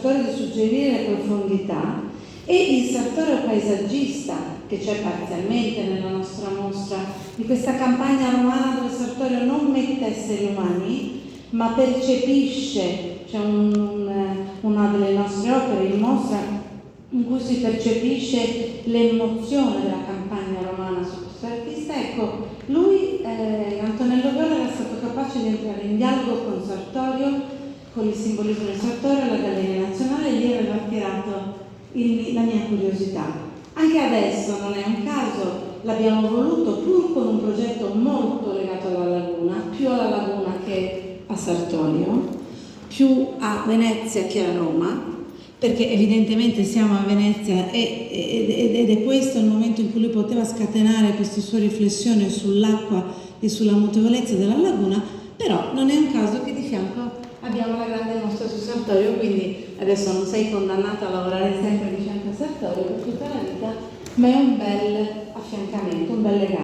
Sartorio di suggerire profondità, e il sartorio paesaggista che c'è parzialmente nella nostra mostra di questa campagna romana dove Sartorio non mette esseri umani ma percepisce, c'è una delle nostre opere in mostra in cui si percepisce l'emozione della campagna romana su questo artista. Ecco, lui, Antonello Viola, era stato capace di entrare in dialogo con Sartorio, con il simbolismo di Sartorio alla Galleria Nazionale, e lì aveva attirato la mia curiosità. Anche adesso non è un caso, l'abbiamo voluto pur con un progetto molto legato alla laguna, più alla laguna che a Sartorio, più a Venezia che a Roma, perché evidentemente siamo a Venezia ed è questo il momento in cui lui poteva scatenare queste sue riflessioni sull'acqua e sulla mutevolezza della laguna. Però non è un caso che di fianco abbiamo la grande mostra su Sartorio, quindi adesso non sei condannata a lavorare sempre di fianco a Sartorio per tutta la vita, ma è un bel affiancamento, un bel legame.